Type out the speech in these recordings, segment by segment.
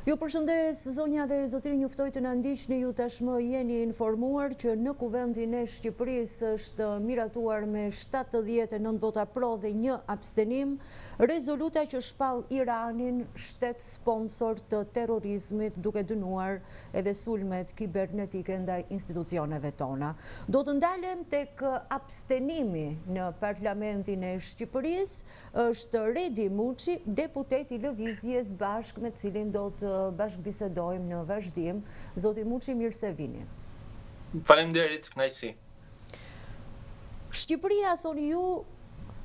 Ju përshëndes zonja dhe zotëri, njoftoj të na ndiqni, ju tashmë jeni informuar që në Kuvendin e Shqipërisë është miratuar me 79 vota pro dhe 1 abstenim rezoluta që shpall Iranin shtet sponsor të terrorizmit, duke dënuar edhe sulmet kibernetike ndaj institucioneve tona. Do të ndalem tek abstenimi në Parlamentin e Shqipërisë. Është Redi Muçi, deputet i Lëvizjes Bashk, me cilin do të bashkëbisedojmë në vazhdim. Zoti Muçi, mirë se vini. Faleminderit, kënaqësi. Shqipëria, thoni ju,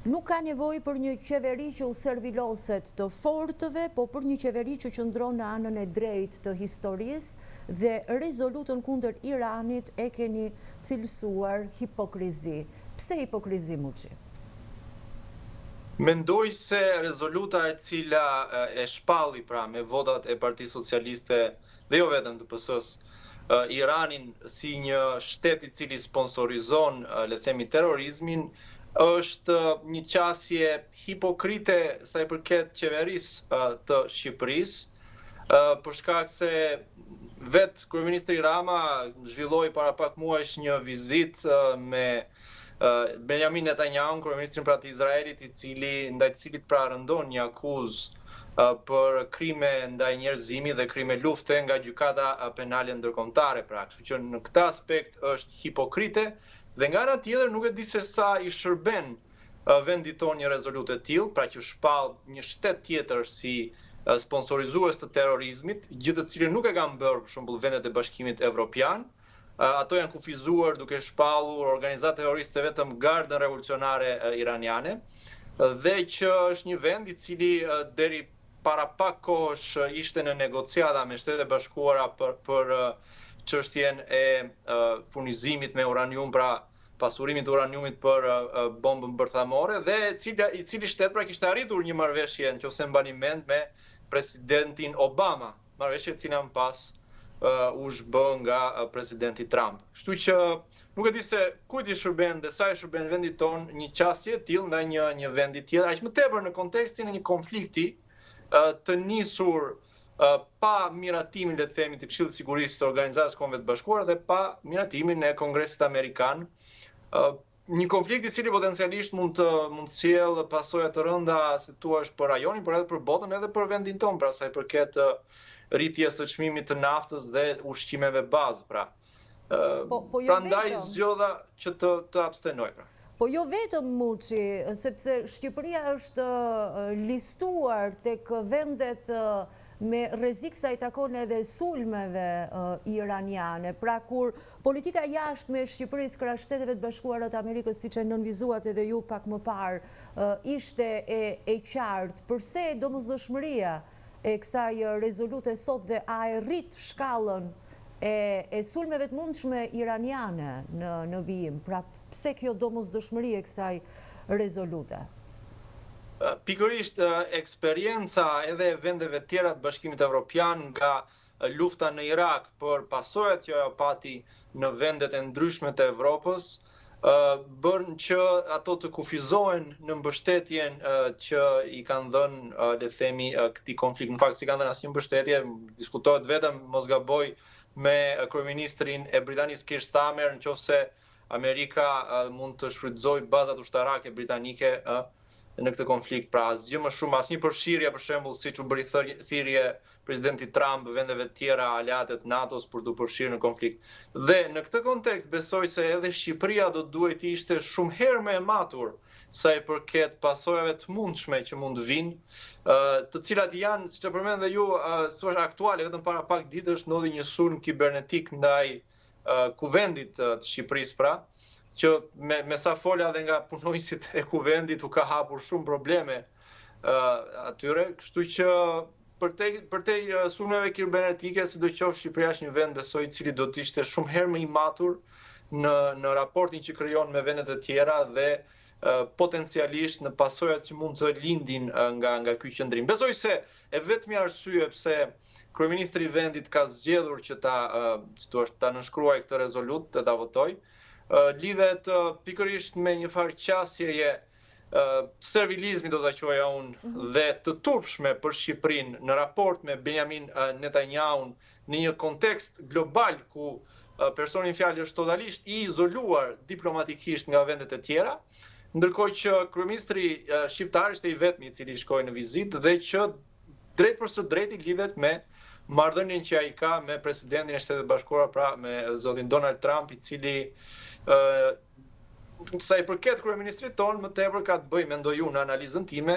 nuk ka nevojë për një qeveri që u serviloset të fortëve, po për një qeveri që qëndron në anën e drejtë të historisë, dhe rezolutën kundër Iranit e keni cilësuar hipokrizi. Pse hipokrizi, Muçi? Mendoj se rezoluta e cila e shpalli pra me votat e Partisë Socialiste dhe jo vetëm të PS-s Iranin si një shtet i cili sponsorizon, le themi, terrorizmin, është një qasje hipokrite sa i përket qeverisë të Shqipërisë, për shkak se vetë kryeministri Rama zhvilloi para pak muajsh një vizitë me Benjamin Netanyahu, kryeministrin pra të Izraelit, ndaj të cilit pra rëndon një akuzë për krime ndaj njerëzimit dhe krime lufte nga gjykata penale ndërkombëtare pra. Kështu që në këtë aspekt është hipokrite dhe nga ana tjetër nuk e di se sa i shërben vendit tonë një rezolutë e tillë, pra që shpall një shtet tjetër si sponsorizues të terrorizmit, gjë të cilën nuk e kanë bërë për shembull vendet e Bashkimit Evropian. Ato janë kufizuar duke shpallur organizatë terroriste vetëm Gardën Revolucionare Iraniane, dhe që është një vend i cili deri para pak kohësh ishte në negociata me Shtetet e Bashkuara për çështjen e furnizimit me uranium, pra pasurimit të uraniumit për bombën bërthamore, dhe i cili shtet pra kishte arritur një marrëveshje, nëse mbani mend, me presidentin Obama, marrëveshje e cila më pas u zhbë nga presidenti Trump. Kështu që nuk e di se kujt i shërben dhe sa i shërben vendit tonë një qasje e tillë ndaj një vendi tjetër, aq më tepër në kontekstin e një konflikti të nisur pa miratimin, le të themi, të Këshillit të Sigurisë të Organizatës Kombeve të Bashkuara dhe pa miratimin e Kongresit Amerikan. Një konflikt i cili potencialisht mund të sjellë pasoja të rënda, si thua, për rajonin, por edhe për botën, edhe për vendin tonë, pra sa i përket rritjes së çmimit të naftës dhe ushqimeve bazë, pra. Prandaj zgjodha që të abstenoj, pra. Po jo vetëm, Muçi, sepse Shqipëria është listuar tek vendet me rrezik sa i takon edhe sulmeve iraniane, pra kur politika jashtme e Shqipërisë krahas Shteteve të Bashkuara të Amerikës, siç e nënvizuat edhe ju pak më parë, ishte e qartë, përse domosdoshmëria e kësaj rezolute sot, dhe a e rrit shkallën e sulmeve të mundshme iraniane në vijim? Pra pse kjo domosdoshmëri e kësaj rezolute? Pikërisht eksperienca edhe vendeve tjera të Bashkimit Evropian nga lufta në Irak për pasojat që ajo pati në vendet e ndryshme të Evropës, bën që ato të kufizohen në mbështetjen që i kanë dhënë, le të themi, këtij konflikt. Në fakt si kanë dhënë asnjë mbështetje, diskutohet vetëm, mos gaboj, me kryeministrin e Britanisë Keir Starmer, nëse Amerika mund të shfrytëzojë bazat ushtarake britanike në këtë konflikt. Pra asgjë më shumë, asnjë përfshirje, për shembull, siç u bëri thirrje presidenti Trump vendeve të tjera aleate të NATO-s për të përfshirë në konflikt. Dhe në këtë kontekst besoj se edhe Shqipëria do duhet të ishte shumë herë më e matur sa i përket pasojave të mundshme që mund vinë, të cilat janë, siç e përmend dhe ju, thua aktuale. Vetëm para pak ditësh ndodhi një sulm kibernetik ndaj kuvendit të Shqipërisë, pra, që me sa fola dhe nga punonjësit e kuvendit u ka hapur shumë probleme atyre, kështu që për te sulmeve kibernetike, sidoqoftë Shqipëria është një vend, besoj, i cili do të ishte shumë herë më i matur në raportin që krijon me vendet e tjera dhe potencialisht në pasojat që mund të lindin nga ky qëndrim. Besoj se e vetmi arsye pse kryeministri i vendit ka zgjedhur që ta nënshkruajë këtë rezolutë dhe ta votojë, lidhet pikërisht me një farë qasjeje servilizmi do ta quaja unë dhe të turpshme për Shqipërinë në raport me Benjamin Netanyahun në një kontekst global ku personi në fjalë është totalisht i izoluar diplomatikisht nga vendet e tjera, ndërkohë që kryeministri shqiptar ishte i vetmi i cili shkoi në vizitë dhe që drejt për së drejti lidhet me marrëdhënien që ai ka me presidentin e Shtetit Bashkuar, pra me zotin Donald Trump, i cili sa i përket kryeministrit tonë, më tepër ka të bëjë, mendoj unë, në analizën time,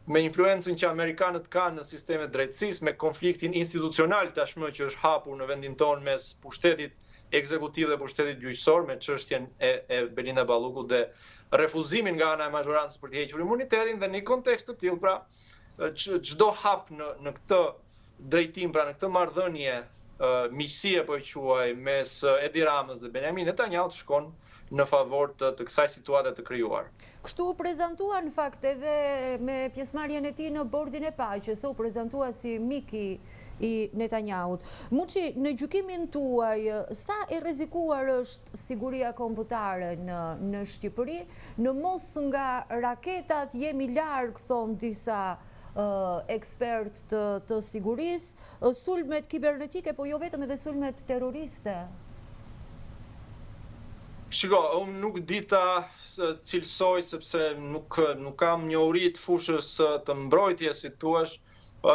me influencën që amerikanët kanë në sistemet drejtësisë, me konfliktin institucional tashmë që është hapur në vendin tonë mes pushtetit ekzekutiv dhe pushtetit gjyqësor, me çështjen e Belinda Ballukut dhe refuzimin nga ana e majorancës për të hequr imunitetin, dhe në një kontekst të tillë, pra, çdo hap në këtë drejtim, pra në këtë marrëdhënie miqësie po e quaj mes Edi Ramës dhe Benjamin Netanyahut shkon në favor të kësaj situate të krijuar. Kështu u prezantua në fakt edhe me pjesëmarrjen e tij në bordin e paqes, u prezantua si miki i Netanyahut. Muçi, në gjykimin tuaj, sa e rrezikuar është siguria kombëtare në Shqipëri, në mos nga raketat jemi larg, thon disa ekspert të sigurisë, sulmet kibernetike, po jo vetëm edhe sulmet terroriste? Shiko, unë nuk di ta cilësoj sepse nuk kam njohuri të fushës të mbrojtjes, si thua.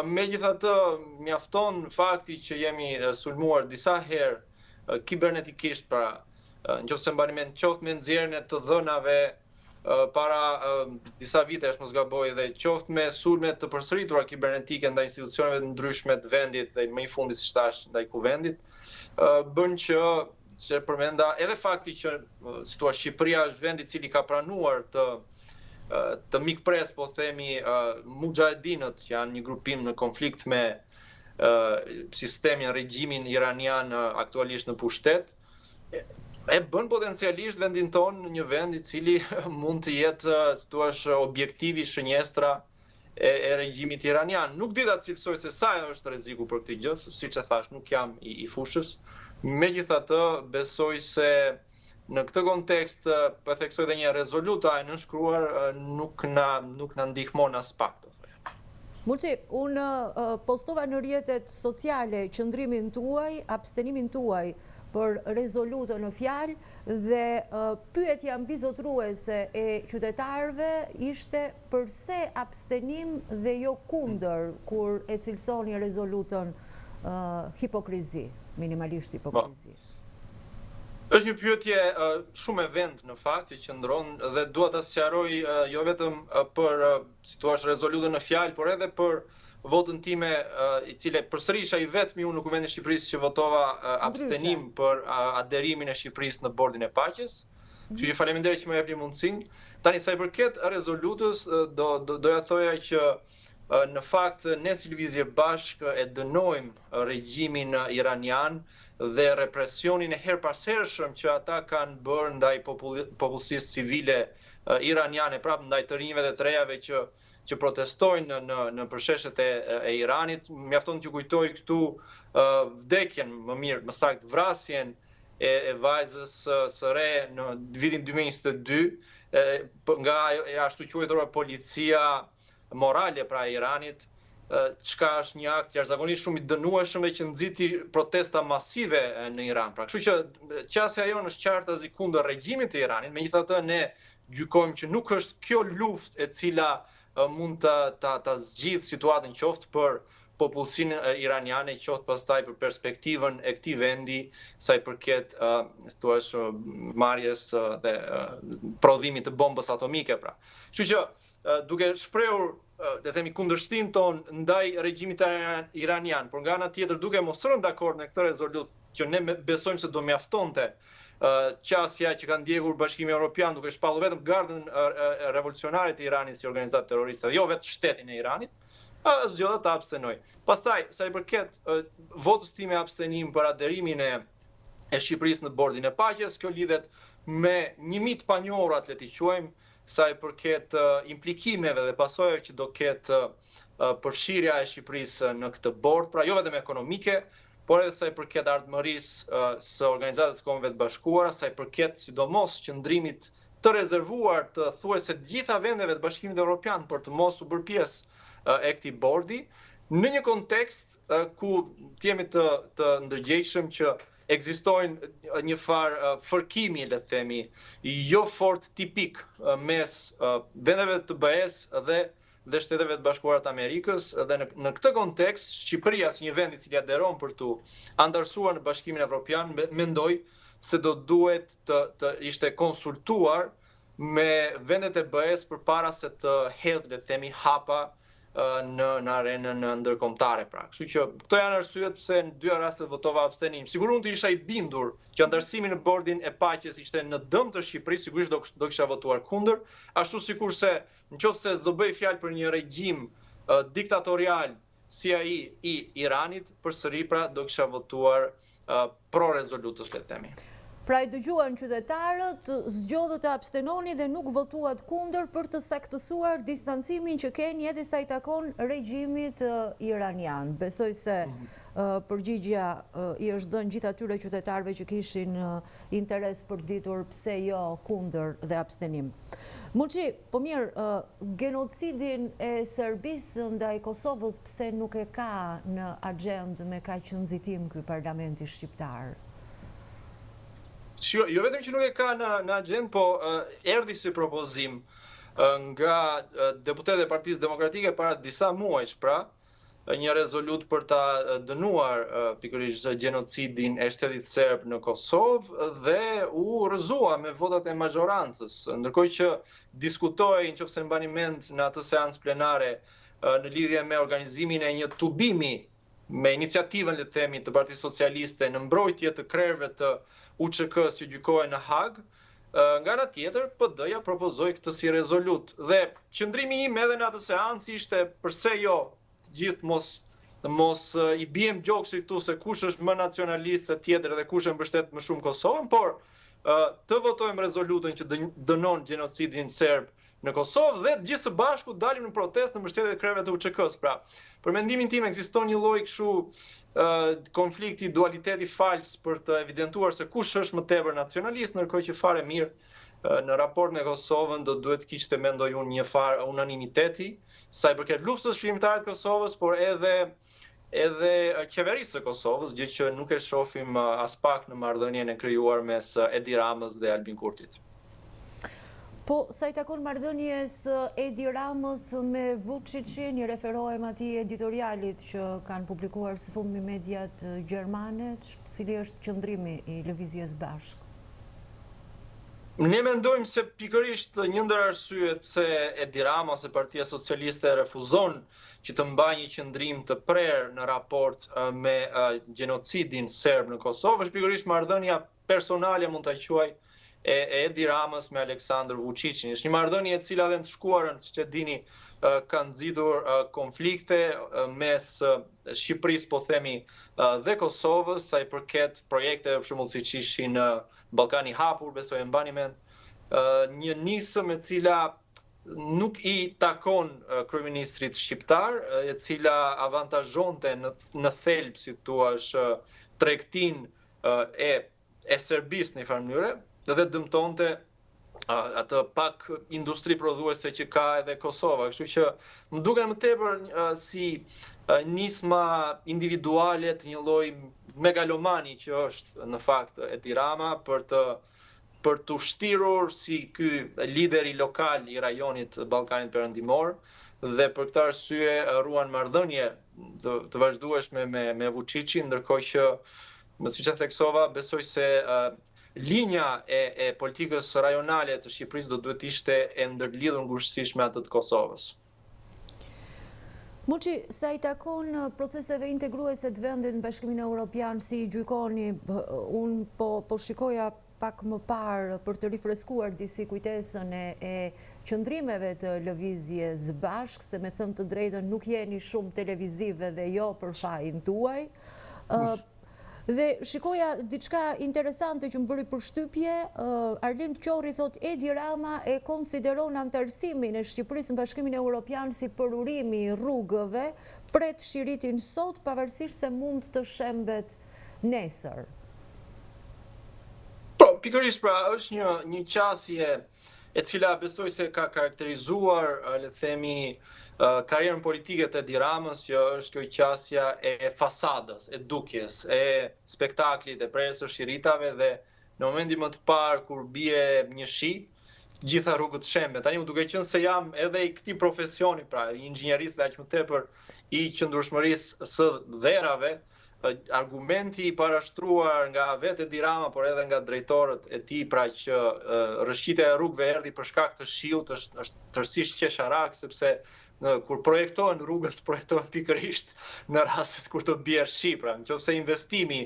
Megjithatë, mjafton fakti që jemi sulmuar disa herë kibernetikisht, pra, nëse mbani mend, qoftë me nxjerrjen e të dhënave para disa vitesh, mos gaboj, dhe qoftë me sulme të përsëritura kibernetike ndaj institucioneve të ndryshme të vendit dhe më i fundit, siç thash, ndaj kuvendit, bën që përmenda edhe fakti që si thua Shqipëria është vendi i cili ka pranuar të mikpres, po themi, mujahedinët, që janë një grupim në konflikt me sistemin, regjimin iranian aktualisht në pushtet, e bën potencialisht vendin tonë një vend i cili mund të jetë, si thua, objektivi shënjestra e regjimit iranian. Nuk di ta cilësoj se sa është rreziku për këtë gjë, siç e thash, nuk jam i fushës. Megjithatë, besoj se në këtë kontekst, po theksoj edhe një rezoluta e nënshkruar nuk na ndihmon as pak. Muçi, unë postova në rrjetet sociale qëndrimin tuaj, abstenimin tuaj për rezolutën në fjalë, dhe pyetja mbizotruese e qytetarëve ishte përse abstenim dhe jo kundër kur e cilësoni rezolutën hipokrizi, minimalisht hipokrizi. Është një pyetje shumë e vendë në fakt, që qëndron dhe dua ta sqaroj jo vetëm për si thua rezolutën në fjalë, por edhe për votën time, i cile përsëri isha i vetmi unë në Kuvendin e Shqipërisë që votova abstenim për aderimin e Shqipërisë në bordin e paqes. Kështu që faleminderit që më jepni mundësinë. Tani sa i përket rezolutës, doja thoja që në fakt ne si Lëvizje Bashkë e dënojmë regjimin iranian dhe represionin e herpashershëm që ata kanë bërë ndaj popullsisë civile iraniane, prapë ndaj të rinjve dhe të rejave që protestojnë në përsheshet e Iranit. Mjafton t'ju kujtoj këtu vdekjen, më saktë vrasjen e vajzës së re në vitin 2022 nga ashtu quajtura policia morale, pra, e Iranit, çka është një akt jashtëzakonisht shumë i dënueshëm dhe që nxiti protesta masive në Iran. Pra, kështu që qasja jonë është qartazi kundër regjimit të Iranit, megjithatë ne gjykojmë që nuk është kjo luftë e cila mund ta zgjidhë situatën, qoftë për popullsinë iraniane, qoftë pastaj për perspektivën e këtij vendi sa i përket marrjes dhe prodhimit të bombës atomike, pra. Kështu që duke shprehur le themi kundërshtim ton ndaj regjimit iranian, por nga ana tjetër duke mos rënë dakord me këtë rezolutë që ne besojmë se do mjaftonte qasja që ka ndjekur Bashkimi Evropian duke shpallur vetëm gardën revolucionare të Iranit si organizatë terroriste dhe jo vetë shtetin e Iranit, zgjodha ta abstenoj. Pastaj, sa i përket votës time abstenim për aderimin e Shqipërisë në bordin e paqes, kjo lidhet me një mit panjohurat, le t'i quajmë, sa i përket implikimeve dhe pasojave që do ketë përfshirja e Shqipërisë në këtë bord, pra jo vetëm ekonomike, por edhe sa i përket ardhmërisë së Organizatës së Kombeve të Bashkuara, sa i përket sidomos qëndrimit të rezervuar të thuajse të gjitha vendeve të Bashkimit Evropian për të mos u bërë pjesë e këtij bordi, në një kontekst ku jemi të ndërgjegjshëm që ekzistojnë një farë fërkimi, le të themi, jo fort tipik mes vendeve të BE-s dhe Shteteve të Bashkuara të Amerikës, dhe në këtë kontekst Shqipëria, si një vend i cili aderon për tu antarësuar në Bashkimin Evropian, mendoj se do duhet të ishte konsultuar me vendet e BE-s përpara se të hedhë, le të themi, hapa në arenën ndërkombëtare pra. Kështu që këto janë arsyet pse në dy rastet votova abstenim. Sigurisht unë isha i bindur që antarësimi në bordin e paqes ishte në dëm të Shqipërisë, sigurisht do kisha votuar kundër, ashtu sikurse nëse s'do bëj fjalë për një regjim diktatorial si ai i Iranit, përsëri pra do kisha votuar pro rezolutës, le të themi. Pra i dëgjuan qytetarët, zgjodhët të abstenoni dhe nuk votuat kundër për të saktësuar distancimin që keni edhe sa i takon regjimit iranian. Besoj se përgjigjja i është dhënë gjithë atyre qytetarëve që kishin interes për ditur pse jo kundër dhe abstenim. Muçi, po mirë, genocidin e Serbisë ndaj Kosovës pse nuk e ka në agjendë me kaq nxitim ky parlamenti shqiptar? Jo vetëm që nuk e ka në agjendë, po erdhi si propozim nga deputetët e Partisë Demokratike para disa muajsh, pra, një rezolut për ta dënuar pikërisht gjenocidin e shtetit serb në Kosovë dhe u rrëzua me votat e majorancës, ndërkohë që diskutoi, nëse mbani mend, në atë seancë plenare në lidhje me organizimin e një tubimi me iniciativën, le të themi, të Partisë Socialiste në mbrojtje të krerëve të UÇK-s që gjykohen në Hag, nga ana tjetër PD-ja propozoi këtë si rezolut. Dhe qëndrimi im edhe në atë seancë ishte pse jo gjithë mos i biem gjoksit këtu se kush është më nacionalist se tjetër dhe kush e mbështet më shumë Kosovën, por të votojmë rezolutën që dënon gjenocidin serb në Kosovë dhe gjithë së bashku dalim në protestë në mbështetje të krerëve të UÇK-s. Pra, për mendimin tim ekziston një lloj kështu konflikti, dualiteti fals për të evidentuar se kush është më tepër nacionalist, ndërkohë që fare mirë në raport me Kosovën do duhet kishte, mendoj unë, një farë unanimiteti sa i përket luftës shqiptare të Kosovës, por edhe qeverisë së Kosovës, gjë që nuk e shohim as pak në marrëdhënien e krijuar mes Edi Ramës dhe Albin Kurtit. Po, sa i takon marrëdhënies Edi Ramës me Vučićin, i referohem atij editorialit që kanë publikuar së fundmi mediat gjermane, cili është qëndrimi i Lëvizjes Bashk? Ne mendojmë se pikërisht një ndër arsyet pse Edi Rama ose Partia Socialiste refuzon që të mbajë një qëndrim të prerë në raport me gjenocidin serb në Kosovë, është pikërisht marrëdhënia personale, mund ta quaj, e Edi Ramës me Aleksandr Vučićin. Është një marrëdhënie e cila dhe në të shkuarën, siç e dini, kanë nxitur konflikte mes Shqipërisë, po themi, dhe Kosovës, sa i përket projekteve për shembull siç ishin Ballkani i hapur, besoj e mbani mend, një nisëm e cila nuk i takon kryeministrit shqiptar, e cila avantazhonte në thelb, si thua, tregtin e Serbisë në një farë mënyrë, dhe dëmtonte atë pak industri prodhuese që ka edhe Kosova. Kështu që më duken më tepër si nisma individuale të një lloj megalomani që është në fakt Edi Rama për të shtirur si ky lideri lokal i rajonit Ballkanit Perëndimor dhe për këtë arsye ruan marrëdhënie të vazhdueshme me Vučićin, ndërkohë që, siç e theksova, besoj se linja e politikës rajonale të Shqipërisë do duhet ishte e ndërlidhur ngushësisht me atë të Kosovës. Muçi, sa i takon proceseve integruese të vendit në Bashkimin Evropian, si i gjykoni? Unë po shikoja pak më parë për të rifreskuar disi kujtesën e qëndrimeve të Lëvizjes Bashk, se me thënë të drejtën nuk jeni shumë televizive dhe jo për fajin tuaj. Dhe shikoja diçka interesante që më bëri përshtypje, Arlind Qorri thot Edi Rama e konsideron antarësimin e Shqipërisë në Bashkimin Evropian si përurimi i rrugëve, pret shiritin sot, pavarësisht se mund të shembet nesër. Po, pikërisht pra, është një qasje e cila besoj se ka karakterizuar, le të themi, karrierën politike të Edi Ramës, që është kjo qasja e fasadës, e dukjes, e spektaklit, e prerjes së shiritave, dhe në momentin më të parë kur bie një shi, gjitha rrugët shembe. Tani duke qenë se jam edhe i këtij profesioni, pra i inxhinierisë dhe aq më tepër i qëndrueshmërisë së dherave, argumenti i parashtruar nga vetë Edi Rama, por edhe nga drejtorët e tij, pra që rrëshqitja e rrugëve erdhi për shkak të shiut, është tërësisht qesharak, sepse kur projektohen rrugët, projektohen pikërisht në rastet kur të bie shi, pra nëse investimi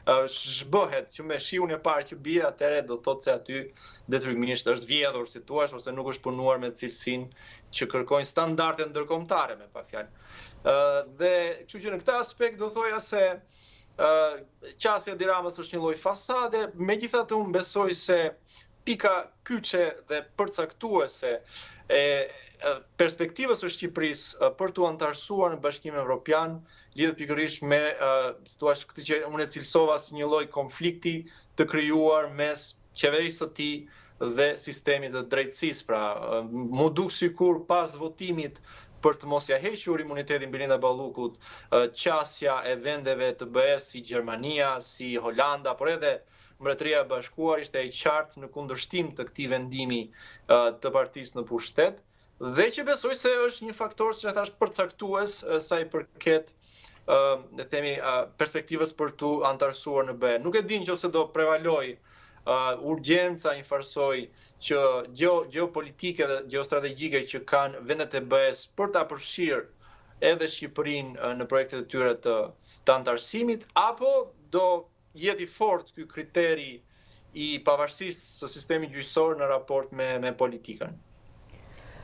zhbëhet që me shiun e parë që bie, atëherë do të thotë se aty detyrimisht është vjedhur, si thua, ose nuk është punuar me cilësinë që kërkojnë standardet ndërkombëtare, me pak fjalë. Dhe kështu që në këtë aspekt do thoja se qasja e Edi Ramës është një lloj fasade, megjithatë unë besoj se pika kyçe dhe përcaktuese e perspektivës së Shqipërisë për të antarësuar në Bashkimin Evropian lidhet pikërisht me këtë që unë e cilësova si një lloj konflikti të krijuar mes qeverisë së tij dhe sistemit të drejtësisë. Pra, mu duk sikur pas votimit për të mos ja hequr imunitetin Belinda Ballukut, qasja e vendeve të BE-s si Gjermania, si Holanda, por edhe Mbretëria e Bashkuar ishte e qartë në kundërshtim të këtij vendimi të partisë në pushtet, dhe që besoj se është një faktor, si e thash, përcaktues sa i përket le themi perspektivës për të antarësuar në BE. Nuk e di nëse do prevaloj urgjenca i farsoj që geopolitike dhe geostrategjike që kanë vendet e BE-s për ta përfshirë edhe Shqipërinë në projektet e tyre të antarësimit, apo do jeti fort ky kriteri i pavarësisë së sistemit gjyqësor në raport me politikën.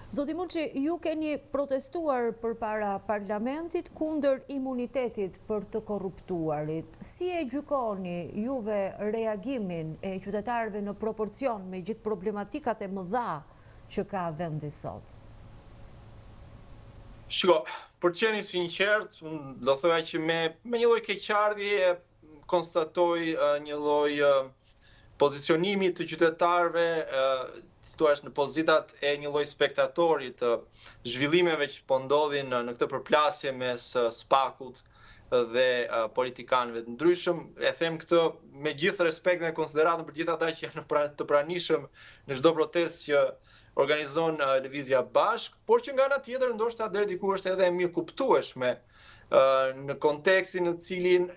Zoti Muçi, ju keni protestuar përpara parlamentit kundër imunitetit për të korruptuarit. Si e gjykoni juve reagimin e qytetarëve në proporcion me gjithë problematikat e mëdha që ka vendi sot? Shiko, për të qenë i sinqert, unë do thoya që me një lloj keqardhje konstatoj një lloj pozicionimi të qytetarëve, situash në pozitat e një lloj spektatori të zhvillimeve që po ndodhin në këtë përplasje mes SPAK-ut dhe politikanëve të ndryshëm. E them këtë me gjithë respektin e konsideratën për gjithë ata që janë të pranishëm në çdo protestë që organizon Lëvizja Bashk, por që nga ana tjetër ndoshta deri diku është edhe e mirë kuptueshme në kontekstin në cilin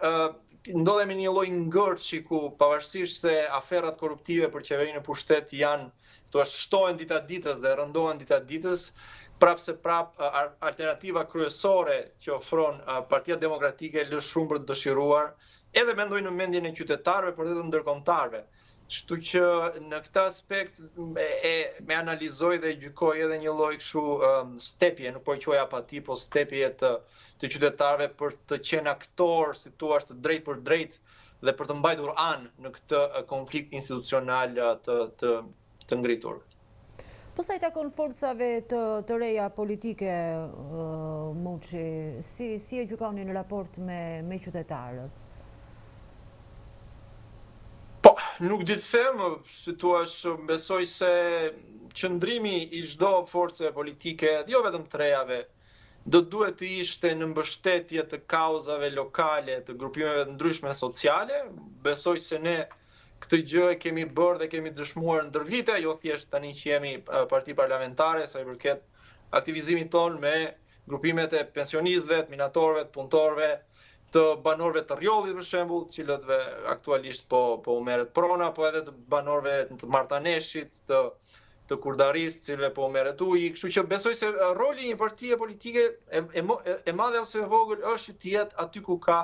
ndodhemi një lloj ngërçi ku pavarësisht se aferrat korruptive për qeverinë në pushtet janë shtohen dita ditës dhe rëndohen dita ditës, prapë se prapë alternativa kryesore që ofron Partia Demokratike lë shumë për të dëshiruar, edhe mendoj në mendjen e qytetarëve, por edhe të ndërkombëtarëve. Kështu që në këtë aspekt me analizoj dhe gjykoj edhe një lloj kështu stepje, nuk po e quaj apati, po stepje të qytetarëve për të qenë aktor, si thua, të drejt për drejt dhe për të mbajtur anë në këtë konflikt institucional të ngritur. Po sa i takon forcave të reja politike, Muçi, si e gjykoni në raport me qytetarët? Po, nuk di të them, si thua, besoj se qëndrimi i çdo force politike, jo vetëm të rejave, do duhet të ishte në mbështetje të kauzave lokale, të grupimeve të ndryshme sociale. Besoj se ne këtë gjë e kemi bërë dhe kemi dëshmuar ndër vite, jo thjesht tani që jemi parti parlamentare, sa i përket aktivizimit ton me grupimet e pensionistëve, të minatorëve, të punëtorëve, të banorëve të Rjollit për shembull, të cilëve aktualisht po u merret prona, po edhe të banorëve të Martaneshit, të Kurdarisë, të cilëve po u merret uji. Kështu që besoj se roli i një partie politike e madhe ose e vogël është të jetë aty ku ka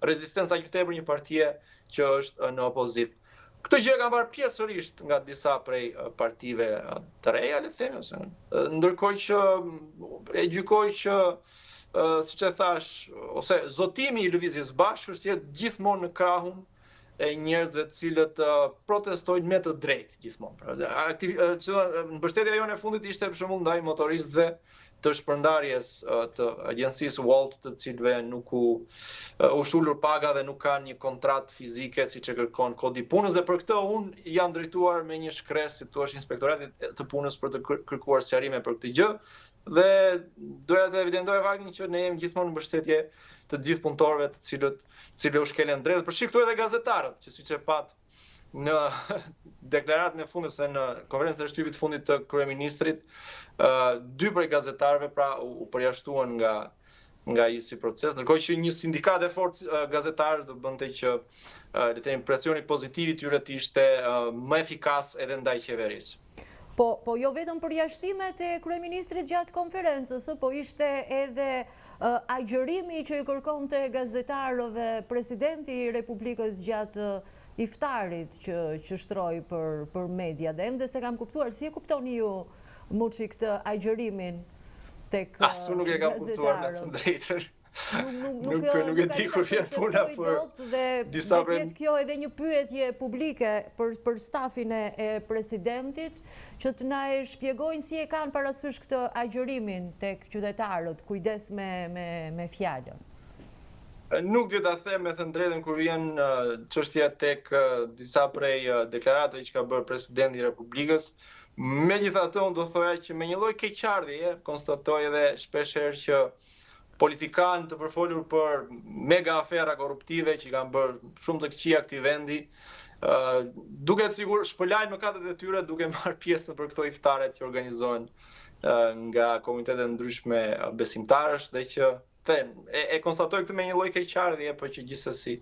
rezistenca aq tepër një partie që është në opozitë. Këtë gjë kam parë pjesërisht nga disa prej partive të reja, le të themi, ndërkohë që e gjykoj që siç e thash, ose zotimi i Lëvizjes Bashk është jetë gjithmonë në krahun e njerëzve të cilët protestojnë me të drejtë gjithmonë. Mbështetja jone e fundit ishte për shembull ndaj motoristëve të shpërndarjes të agjencisë Wolt, të cilëve nuk u shullur paga dhe nuk kanë një kontratë fizike siç e kërkon Kodi i Punës, dhe për këtë unë jam drejtuar me një shkres, si thua, Inspektoratit të Punës për të kërkuar sqarime për këtë gjë, dhe doja të evidentoj faktin që ne jemi gjithmonë në mbështetje të gjithë punëtorëve të cilët u shkelen drejt, përfshi këtu edhe gazetarët, që siç e pat në deklaratën e fundit ose në konferencën e shtypit fundit të kryeministrit, 2 prej gazetarëve pra u përjashtuan nga ai si proces, ndërkohë që një sindikat e fortë gazetarësh do bënte që le të themi presioni pozitiv i tyre të ishte më efikas edhe ndaj qeverisë. Po jo vetëm përjashtimet e kryeministrit gjatë konferencës, po ishte edhe agjërimi që i kërkonte gazetarëve presidenti i Republikës gjatë iftarit që shtroi për media, dhe ende se kam kuptuar, si e kuptoni ju Muçi këtë agjërimin tek Asu nuk e kam kuptuar në të drejtën. Nuk e di kur vjen puna për disa dhe tjetë kjo edhe një pyetje publike për stafin e presidentit, që të na e shpjegojnë si e kanë parasysh këtë agjërimin tek qytetarët, kujdes me fjalën. Nuk di ta them me thënë drejtën kur vjen çështja tek disa prej deklaratave që ka bërë presidenti i Republikës. Megjithatë, unë do thoya që me një lloj keqardhjeje konstatoj edhe shpeshherë që politikanë të përfolur për mega afera korruptive që kanë bërë shumë të këqija këtij vendi, duket sigur shpëlajnë mëkatet e tyre duke marrë pjesë për këto iftare që organizohen nga komitete ndryshme besimtarësh, dhe që e konstatoj këtë me një lloj keqardhjeje, por që gjithsesi.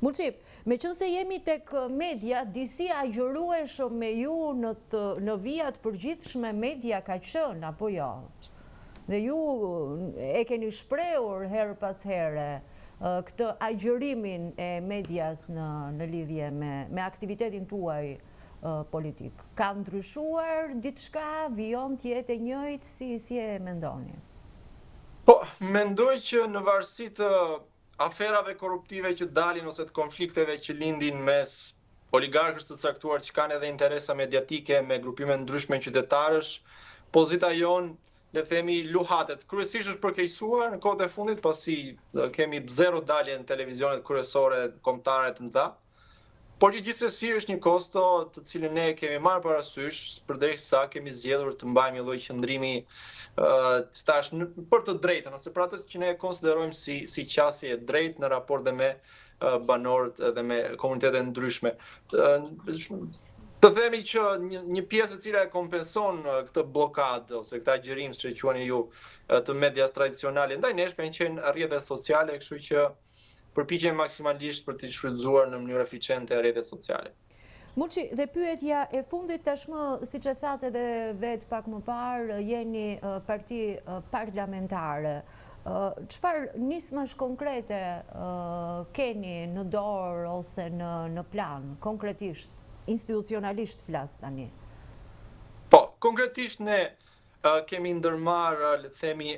Muçi, meqense jemi tek media, disi agjërueshëm me ju në vijat përgjithshme media ka qenë apo jo? Dhe ju e keni shprehur her pas here këtë agjërimin e medias në lidhje me aktivitetin tuaj politik. Ka ndryshuar diçka, vijon të jetë e njëjtë, si e mendoni? Po, mendoj që në varësi të aferave korruptive që dalin ose të konflikteve që lindin mes oligarkësh të caktuar që kanë edhe interesa mediatike me grupime ndryshme qytetarësh, pozita jon, le themi, luhatet. Kryesisht është përkeqësuar në kohët e fundit, pasi kemi 0 dalje në televizionet kryesore kombëtare të mëdha. Por që gjithsesi është një kosto të cilën ne kemi marrë parasysh, përderisa kemi zgjedhur të mbajmë një lloj qëndrimi për të drejtën, ose për atë që ne konsiderojmë si qasje e drejtë në raport dhe me banorët dhe me komunitete ndryshme. Të themi që një pjesë e cila e kompenson këtë blokadë ose këtë agjërim, siç e quani ju, të medias tradicionale ndaj nesh kanë qenë rrjetet sociale, kështu që përpiqem maksimalisht për të shfrytzuar në mënyrë eficiente rrjetet sociale. Muçi, dhe pyetja e fundit tashmë, siç e thatë edhe vetë pak më parë, jeni parti parlamentare. Çfarë nismash konkrete keni në dorë ose në plan, konkretisht, institucionalisht flas tani? Po, konkretisht ne kemi ndërmarrë, le të themi,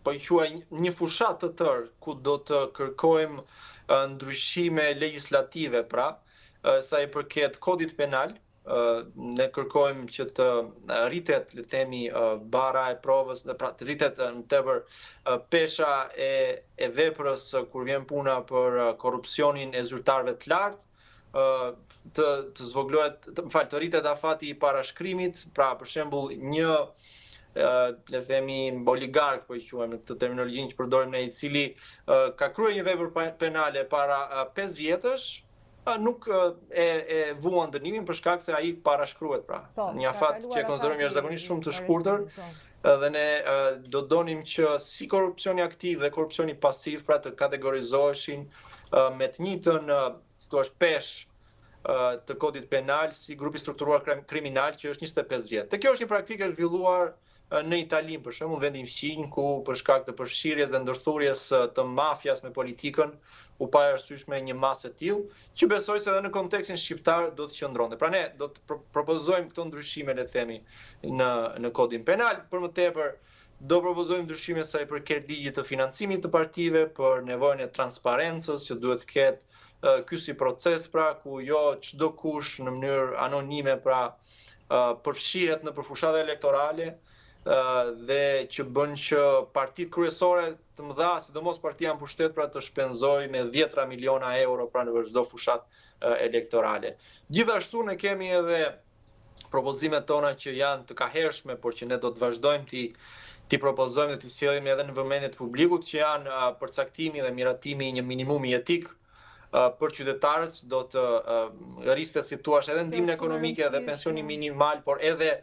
po i quaj një fushat të tërë, ku do të kërkojmë ndryshime legislative, pra, sa i përket kodit penal, ne kërkojmë që të rritet, le të themi, bara e provës, pra të rritet në tepër pesha e veprës kur vjen puna për korrupsionin e zyrtarëve të lartë, të zvoglohet, të rritet afati i parashkrimit, pra për shembull një le themi oligark, po i quajmë në këtë terminologjinë që përdorim ne, i cili ka kryer një vepër penale para 5 vjetësh, nuk e vuan dënimin për shkak se ai parashkruhet, pra. Një afat që e konsiderojmë jashtëzakonisht shumë të shkurtër, dhe ne do donim që si korrupsioni aktiv dhe korrupsioni pasiv, pra, të kategorizoheshin me të njëjtën, si thua, peshë të kodit penal si grupi strukturuar kriminal që është 25 vjet. Dhe kjo është një praktikë e zhvilluar në Itali, për shembull, vendi fqinj, ku për shkak të përfshirjes dhe ndërthurjes të mafias me politikën u pa arsysh me një masë e tillë, që besoj se edhe në kontekstin shqiptar do të qëndronte. Pra ne do të propozojmë këto ndryshime, le të themi, në kodin penal. Për më tepër, do propozojmë ndryshime sa i përket ligjit të financimit të partive, për nevojën e transparencës që duhet të ketë ky si proces, pra, ku jo çdo kush në mënyrë anonime, pra, përfshihet në përfushata elektorale, dhe që bën që partitë kryesore të mëdha, sidomos partia në pushtet, pra të shpenzojë me 10 miliona euro pra në çdo fushat elektorale. Gjithashtu ne kemi edhe propozimet tona që janë të kahershme, por që ne do të vazhdojmë ti propozojmë dhe ti sjellim edhe në vëmendje të publikut, që janë përcaktimi dhe miratimi i një minimumi jetik për qytetarët, do të rristet, si thua, edhe ndihmën ekonomike dhe pensioni minimal, por edhe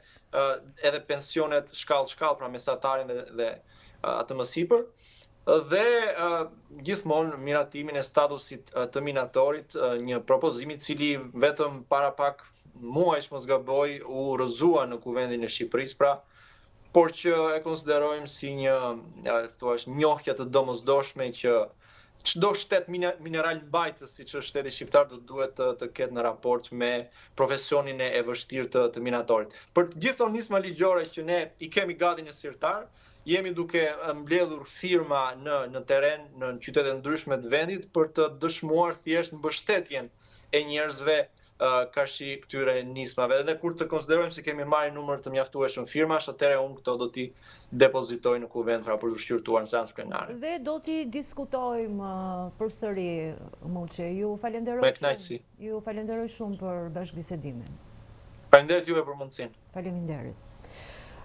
pensionet shkallë, pra mesatarin dhe atë më sipër. Dhe gjithmonë miratimin e statusit të minatorit, një propozim i cili vetëm para pak muajsh mos gaboj u rrëzua në Kuvendin e Shqipërisë, pra, por që e konsiderojmë si një njohje të domosdoshme që çdo shtet mineral mbajtës, siç është shteti shqiptar, do duhet të ketë në raport me profesionin e vështirë të minatorit. Për gjithë këto nisma ligjore që ne i kemi gati në sirtar, jemi duke mbledhur firma në teren, në qytete ndryshme të vendit, për të dëshmuar thjesht mbështetjen e njerëzve karshi këtyre nismave. Dhe kur të konsiderojmë se kemi marrë numër të mjaftueshëm firmash, atëherë unë këto do t'i depozitoj në kuvend pra për të shqyrtuar në seancë plenare. Dhe do t'i diskutojmë përsëri, Muçi. Ju falenderoj shumë për bashkëbisedimin. Faleminderit juve për mundësinë. Faleminderit.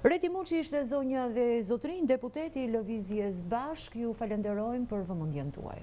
Reti Muçi ishte zonja dhe zotrinj, deputeti i Lëvizjes Bashk. Ju falenderojmë për vëmendjen tuaj.